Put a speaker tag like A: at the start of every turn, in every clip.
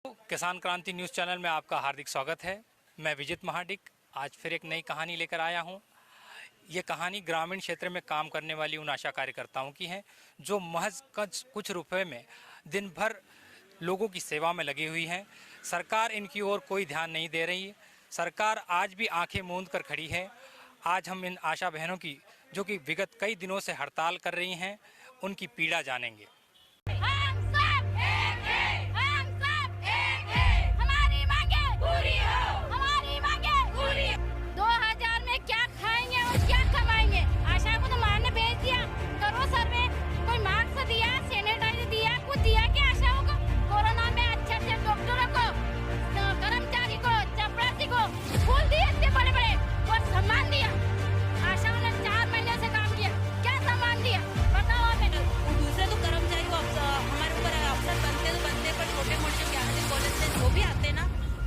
A: किसान क्रांति news channel में आपका हार्दिक स्वागत है। मैं विजित महाडिक आज फिर एक नई कहानी लेकर आया हूं। ये कहानी ग्रामीण क्षेत्र में काम करने वाली उन आशा कार्यकर्ताओं की है जो महज कुछ रुपए में दिन भर लोगों की सेवा में लगी हुई हैं। सरकार इनकी ओर कोई ध्यान नहीं दे रही। सरकार आज भी आंखें मूंद कर खड़ी है। आज हम इन आशा बहनों की जो कि विगत कई दिनों से हड़ताल कर रही हैं, उनकी पीड़ा जानेंगे।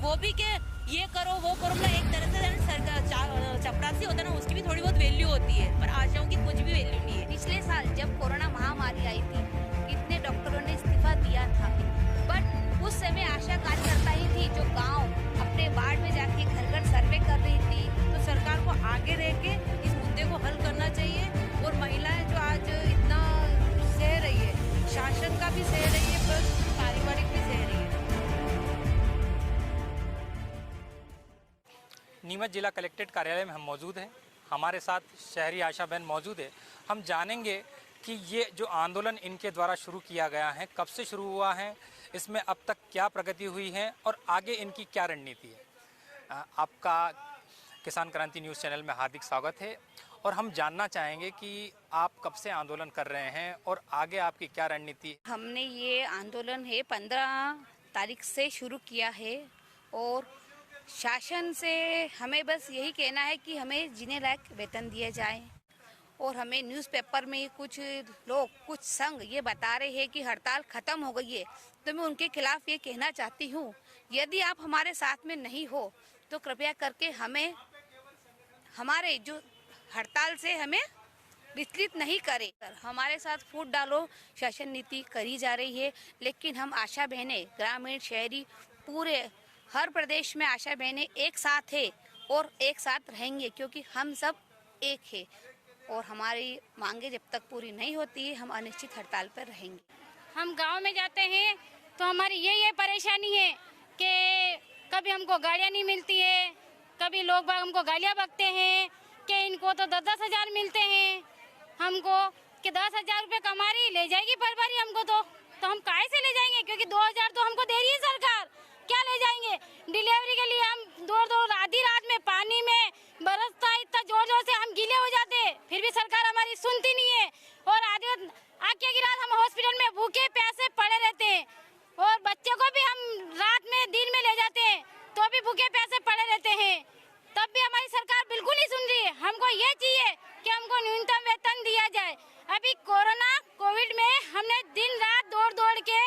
B: वो भी के ये करो वो करो, मतलब एक तरह से चपरासी होता है ना, उसकी भी थोड़ी बहुत वैल्यू होती है, पर आशाओं की कुछ भी वैल्यू नहीं है।
C: पिछले साल जब कोरोना महामारी आई थी, कितने डॉक्टरों ने इस्तीफा दिया था, बट उस समय आशा कार्यकर्ता ही थी जो गांव अपने वार्ड में जाके घर घर सर्वे कर रही थी।
B: तो सरकार को आगे रह के इस मुद्दे को हल करना चाहिए। और महिलाएं जो आज इतना सह रही है, शासन का भी सह रही है, प्लस पारिवारिक भी सह रही है।
A: नीमच जिला कलेक्ट्रेट कार्यालय में हम मौजूद हैं। हमारे साथ शहरी आशा बहन मौजूद है। हम जानेंगे कि ये जो आंदोलन इनके द्वारा शुरू किया गया है, कब से शुरू हुआ है, इसमें अब तक क्या प्रगति हुई है और आगे इनकी क्या रणनीति है। आपका किसान क्रांति न्यूज़ चैनल में हार्दिक स्वागत है और हम जानना चाहेंगे कि आप कब से आंदोलन कर रहे हैं और आगे आपकी क्या रणनीति है।
C: हमने ये आंदोलन 15 तारीख से शुरू किया है और शासन से हमें बस यही कहना है कि हमें जीने लायक वेतन दिया जाए। और हमें न्यूज़पेपर में कुछ लोग, कुछ संघ ये बता रहे हैं कि हड़ताल ख़त्म हो गई है, तो मैं उनके खिलाफ ये कहना चाहती हूँ, यदि आप हमारे साथ में नहीं हो तो कृपया करके हमें हमारे जो हड़ताल से हमें विचलित नहीं करें। हमारे साथ फूट डालो शासन नीति करी जा रही है, लेकिन हम आशा बहनें ग्रामीण शहरी पूरे हर प्रदेश में आशा बहनें एक साथ है और एक साथ रहेंगे, क्योंकि हम सब एक है और हमारी मांगे जब तक पूरी नहीं होती है हम अनिश्चित हड़ताल पर रहेंगे।
D: हम गांव में जाते हैं तो हमारी ये परेशानी है कि कभी हमको गाड़ियाँ नहीं मिलती है, कभी लोग बाग हमको गालियाँ बकते हैं कि इनको तो 10-10 हज़ार मिलते हैं हमको, कि 10,000 रुपये कमा रही ले जाएगी परबारी हमको, तो हम काहे से ले जाएंगे, क्योंकि 2,000 तो हमको दे रही है सरकार, क्या ले जाएंगे। डिलीवरी के लिए हम दूर आधी रात में पानी में बरसता इतना जोर जोर से हम गीले हो जाते, फिर भी सरकार हमारी सुनती नहीं है। और आधी आके की रात हम हॉस्पिटल में भूखे प्यासे पड़े रहते हैं और बच्चे को भी हम रात में दिन में ले जाते हैं तो भी भूखे प्यासे पड़े रहते हैं, तब भी हमारी सरकार बिल्कुल नहीं सुन रही है। हमको ये चाहिए कि हमको न्यूनतम वेतन दिया जाए। अभी कोविड में हमने दिन रात दौड़ के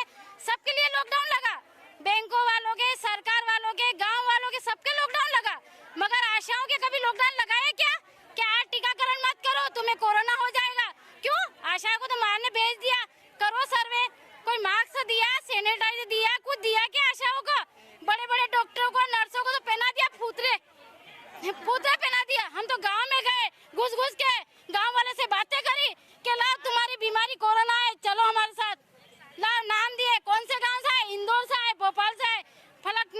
D: सबके लिए लॉकडाउन लगा, बैंकों वालों के, सरकार वालों के, गांव वालों के, सबके लॉकडाउन लगा, मगर आशाओं के कभी लॉकडाउन लगा है क्या? आज टीकाकरण मत करो तुम्हें कोरोना हो जाएगा, क्यों? आशाओं को तो मारने भेज दिया, करो सर्वे, कोई मास्क दिया, सैनिटाइजर दिया, कुछ दिया क्या आशाओं को? बड़े बड़े डॉक्टरों को, नर्सों को तो पहना दिया फूतरे पहना दिया। हम तो गाँव में गए, घुस के गाँव वाले से बातें करी कि ला तुम्हारी बीमारी कोरोना है, चलो हमारे साथ, ला नाम दिए, कौन से गांव से आए, इंदौर से आए, भोपाल से आए, फलक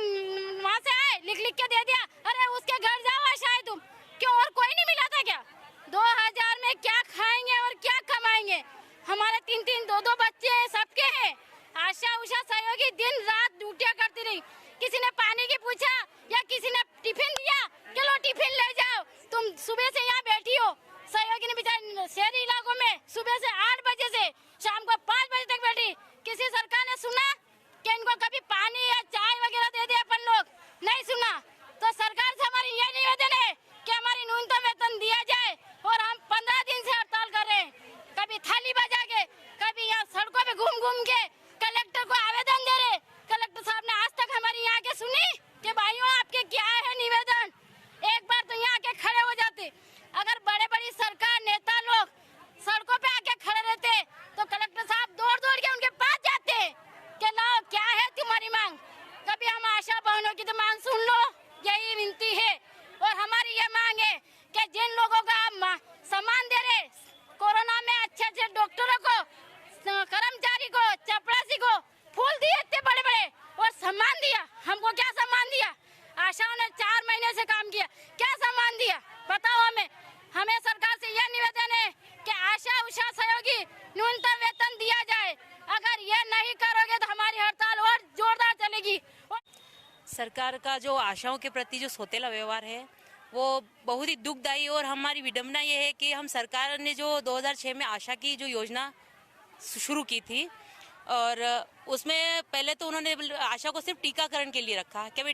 D: वहाँ से आए, लिख के दे दिया। अरे उसके घर जाओ आशा है तुम, क्यों? और कोई नहीं मिला था क्या? 2,000 में क्या खाएंगे और क्या कमाएंगे? हमारे 3-3, 2-2 बच्चे हैं, सबके हैं। आशा उषा सहयोगी दिन रात ड्यूटियाँ करती रही, किसी ने पानी की पूछा या किसी ने टिफिन दिया, चलो टिफिन ले जाओ, तुम सुबह से यहाँ बैठी हो। सहयोगी ने बेचारे शहरी इलाकों में सुबह से 8 बजे से शाम को 5 बजे तक बैठी, किसी सरकार ने सुना कि इनको कभी पानी या चाय वगैरह दे दे? अपन लोग नहीं सुना। तो सरकार से हमारी ये निवेदन है कि हमारी न्यूनतम वेतन दिया जाए। और हम 15 दिन से हड़ताल कर रहे हैं, कभी थाली बजा के, कभी यहाँ सड़कों पे घूम के कलेक्टर को आवेदन दे रहे। कलेक्टर साहब ने आज तक हमारी यहाँ के सुनी कि भाइयों आपके क्या है निवेदन? एक बार तो यहाँ आके खड़े हो जाते। अगर बड़े बड़ी सरकार नेता लोग सड़कों पे आके खड़े रहते तो कलेक्टर साहब दौड़ के उनके पास जाते कि लाओ क्या है तुम्हारी मांग, लोग की तो मांग सुन लो, यही विनती है। और हमारी ये मांग है कि जिन लोगों का आप सम्मान दे रहे कोरोना में, अच्छे अच्छे डॉक्टरों को, कर्मचारी को, चपरासी को फूल दिए इतने बड़े बड़े और सम्मान दिया, हमको क्या सम्मान दिया? आशाओं ने 4 महीने से काम किया, क्या सम्मान दिया बताओ हमें। हमें सरकार से यह निवेदन है कि आशा उषा सहयोगी न्यूनतम वेतन दिया जाए। अगर ये नहीं करोगे तो हमारी हड़ताल और जोरदार चलेगी।
B: सरकार का जो आशाओं के प्रति जो सौतेला व्यवहार है वो बहुत ही दुखदायी, और हमारी विडंबना ये है कि हम सरकार ने जो 2006 में आशा की जो योजना शुरू की थी, और उसमें पहले तो उन्होंने आशा को सिर्फ टीकाकरण के लिए रखा कि भाई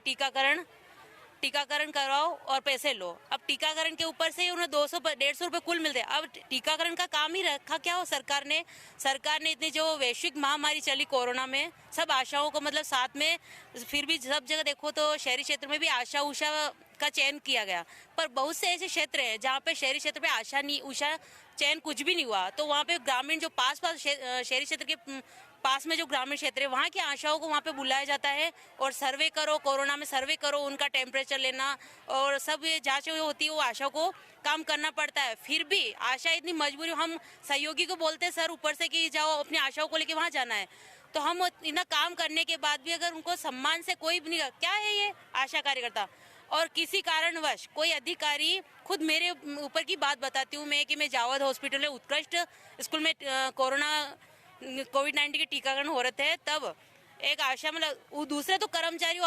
B: टीकाकरण करवाओ और पैसे लो। अब टीकाकरण के ऊपर से उन्हें 200-150 रुपए कुल मिलते हैं। अब टीकाकरण का काम ही रखा क्या हो सरकार ने इतनी जो वैश्विक महामारी चली कोरोना में, सब आशाओं को मतलब साथ में, फिर भी सब जगह देखो तो शहरी क्षेत्र में भी आशा उषा का चयन किया गया, पर बहुत से ऐसे क्षेत्र हैं जहाँ पे शहरी क्षेत्र में आशा नहीं उषा चयन कुछ भी नहीं हुआ, तो वहाँ पे ग्रामीण जो पास शहरी क्षेत्र के पास में जो ग्रामीण क्षेत्र है वहाँ की आशाओं को वहाँ पे बुलाया जाता है और सर्वे करो, कोरोना में सर्वे करो, उनका टेम्परेचर लेना और सब ये जांच होती है, वो आशा को काम करना पड़ता है। फिर भी आशा इतनी मजबूरी, हम सहयोगी को बोलते हैं सर ऊपर से कि जाओ अपनी आशाओं को लेके वहाँ जाना है, तो हम इतना काम करने के बाद भी अगर उनको सम्मान से कोई भी नहीं, क्या है ये आशा कार्यकर्ता। और किसी कारणवश कोई अधिकारी, खुद मेरे ऊपर की बात बताती हूँ मैं कि मैं जावद हॉस्पिटल में उत्कृष्ट स्कूल में कोविड-19 के टीकाकरण हो रहे थे, तब एक आशा मतलब दूसरे तो कर्मचारी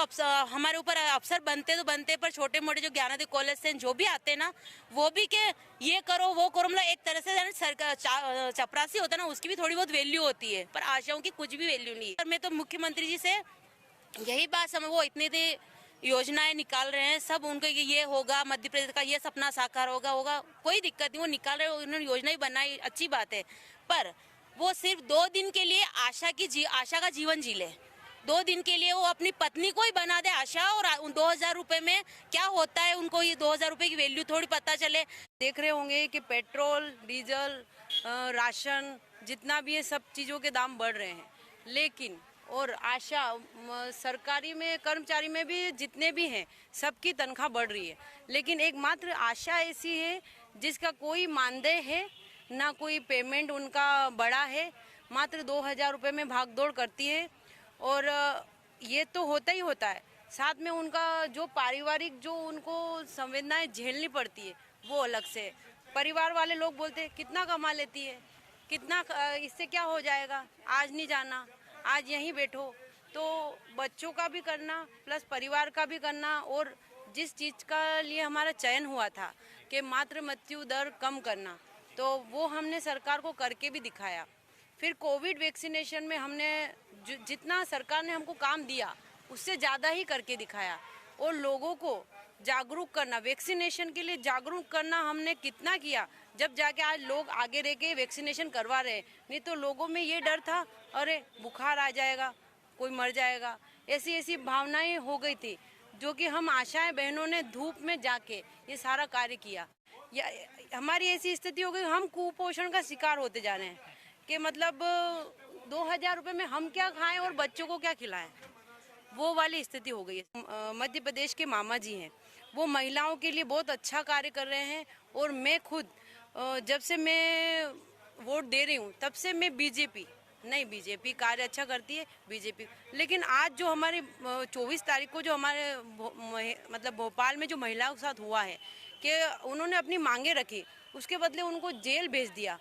B: हमारे ऊपर अफसर बनते पर छोटे मोटे जो ज्ञानोदय कॉलेज से जो भी आते हैं ना, वो भी के ये करो वो करो, मतलब एक तरह से सरकार चपरासी होता है ना, उसकी भी थोड़ी बहुत वैल्यू होती है, पर आशाओं की कुछ भी वैल्यू नहीं है। मैं तो मुख्यमंत्री जी से यही बात समझ, वो इतनी योजनाएं निकाल रहे हैं, सब उनको ये होगा, मध्य प्रदेश का ये सपना साकार होगा, कोई दिक्कत नहीं, वो निकाल रहे हैं, उन्होंने योजना ही बनाई, अच्छी बात है, पर वो सिर्फ 2 दिन के लिए आशा का जीवन जी ले, 2 दिन के लिए वो अपनी पत्नी को ही बना दे आशा, और उन 2000 रुपए में क्या होता है उनको ये 2000 रुपए की वैल्यू थोड़ी पता चले।
E: देख रहे होंगे कि पेट्रोल, डीजल, राशन जितना भी है सब चीज़ों के दाम बढ़ रहे हैं, लेकिन और आशा सरकारी में कर्मचारी में भी जितने भी हैं सबकी तनख्वाह बढ़ रही है, लेकिन एकमात्र आशा ऐसी है जिसका कोई मानदेय है ना, कोई पेमेंट उनका बड़ा है, मात्र 2000 रुपये में भागदौड़ करती है। और ये तो होता ही होता है, साथ में उनका जो पारिवारिक जो उनको संवेदनाएं झेलनी पड़ती है वो अलग से। परिवार वाले लोग बोलते हैं कितना कमा लेती है, कितना, इससे क्या हो जाएगा, आज नहीं जाना, आज यहीं बैठो, तो बच्चों का भी करना प्लस परिवार का भी करना, और जिस चीज़ का लिए हमारा चयन हुआ था कि मातृ मृत्यु दर कम करना, तो वो हमने सरकार को करके भी दिखाया। फिर कोविड वैक्सीनेशन में हमने जितना सरकार ने हमको काम दिया उससे ज़्यादा ही करके दिखाया, और लोगों को जागरूक करना, वैक्सीनेशन के लिए जागरूक करना हमने कितना किया, जब जाके आज लोग आगे रह के वैक्सीनेशन करवा रहे हैं। नहीं तो लोगों में ये डर था, अरे बुखार आ जाएगा, कोई मर जाएगा, ऐसी भावनाएं हो गई थी, जो कि हम आशाएं बहनों ने धूप में जाके ये सारा कार्य किया। या हमारी ऐसी स्थिति हो गई, हम कुपोषण का शिकार होते जा रहे हैं कि मतलब 2000 रुपये में हम क्या खाएं और बच्चों को क्या खिलाएं, वो वाली स्थिति हो गई है। मध्य प्रदेश के मामा जी हैं, वो महिलाओं के लिए बहुत अच्छा कार्य कर रहे हैं, और मैं खुद जब से मैं वोट दे रही हूँ तब से मैं बीजेपी कार्य अच्छा करती है, बीजेपी। लेकिन आज जो हमारे 24 तारीख को जो हमारे मतलब भोपाल में जो महिलाओं के साथ हुआ है कि उन्होंने अपनी मांगे रखी, उसके बदले उनको जेल भेज दिया,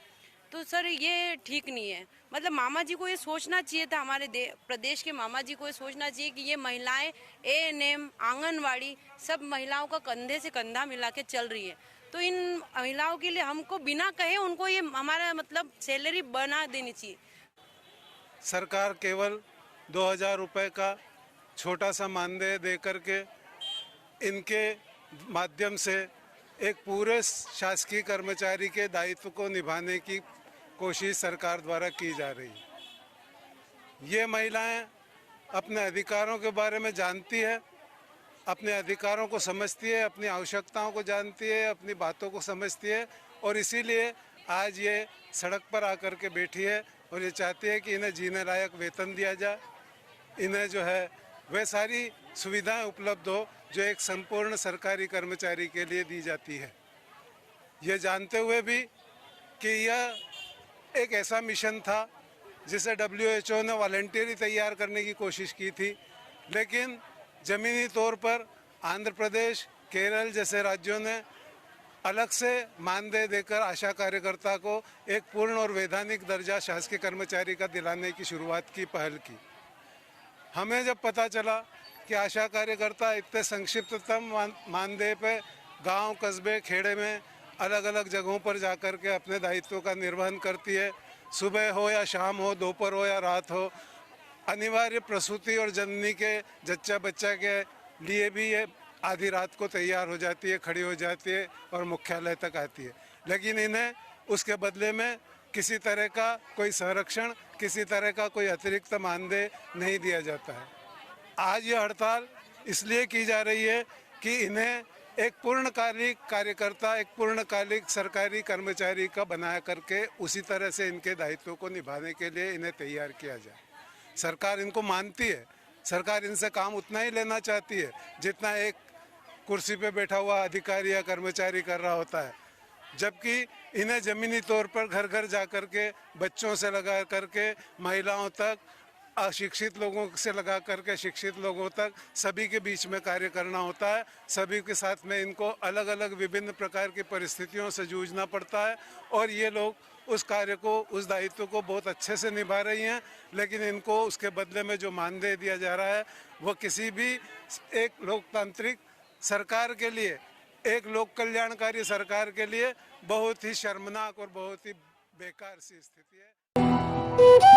E: तो सर ये ठीक नहीं है। मतलब मामा जी को ये सोचना चाहिए था, हमारे प्रदेश के मामा जी को ये सोचना चाहिए कि ये महिलाएं ANM, आंगनवाड़ी, सब महिलाओं का कंधे से कंधा मिला के चल रही है, तो इन महिलाओं के लिए हमको बिना कहे उनको ये हमारा मतलब सैलरी बना देनी चाहिए।
F: सरकार केवल 2000 रुपये का छोटा सा मानदेय दे करके इनके माध्यम से एक पूरे शासकीय कर्मचारी के दायित्व को निभाने की कोशिश सरकार द्वारा की जा रही है। ये महिलाएं अपने अधिकारों के बारे में जानती है, अपने अधिकारों को समझती है, अपनी आवश्यकताओं को जानती है, अपनी बातों को समझती है, और इसीलिए आज ये सड़क पर आकर के बैठी है और ये चाहती है कि इन्हें जीने लायक वेतन दिया जाए, इन्हें जो है वह सारी सुविधाएं उपलब्ध हो जो एक संपूर्ण सरकारी कर्मचारी के लिए दी जाती है। ये जानते हुए भी कि यह एक ऐसा मिशन था जिसे WHO ने वॉलंटियरली तैयार करने की कोशिश की थी, लेकिन ज़मीनी तौर पर आंध्र प्रदेश, केरल जैसे राज्यों ने अलग से मानदेय देकर आशा कार्यकर्ता को एक पूर्ण और वैधानिक दर्जा शासकीय कर्मचारी का दिलाने की शुरुआत की, पहल की। हमें जब पता चला कि आशा कार्यकर्ता इतने संक्षिप्ततम मानदेय पे गांव, कस्बे, खेड़े में अलग अलग जगहों पर जाकर के अपने दायित्वों का निर्वहन करती है, सुबह हो या शाम हो, दोपहर हो या रात हो, अनिवार्य प्रसूति और जननी के जच्चा बच्चा के लिए भी ये आधी रात को तैयार हो जाती है, खड़ी हो जाती है और मुख्यालय तक आती है, लेकिन इन्हें उसके बदले में किसी तरह का कोई संरक्षण, किसी तरह का कोई अतिरिक्त मानदेय नहीं दिया जाता है। आज ये हड़ताल इसलिए की जा रही है कि इन्हें एक पूर्णकालिक कार्यकर्ता, एक पूर्णकालिक सरकारी कर्मचारी का बना करके उसी तरह से इनके दायित्वों को निभाने के लिए इन्हें तैयार किया जाए। सरकार इनको मानती है, सरकार इनसे काम उतना ही लेना चाहती है जितना एक कुर्सी पे बैठा हुआ अधिकारी या कर्मचारी कर रहा होता है, जबकि इन्हें ज़मीनी तौर पर घर घर जा कर के बच्चों से लगा करके महिलाओं तक, अशिक्षित लोगों से लगा करके शिक्षित लोगों तक सभी के बीच में कार्य करना होता है। सभी के साथ में इनको अलग अलग विभिन्न प्रकार की परिस्थितियों से जूझना पड़ता है और ये लोग उस कार्य को, उस दायित्व को बहुत अच्छे से निभा रही हैं, लेकिन इनको उसके बदले में जो मानदेय दिया जा रहा है वो किसी भी एक लोकतांत्रिक सरकार के लिए, एक लोक कल्याणकारी सरकार के लिए बहुत ही शर्मनाक और बहुत ही बेकार सी स्थिति है।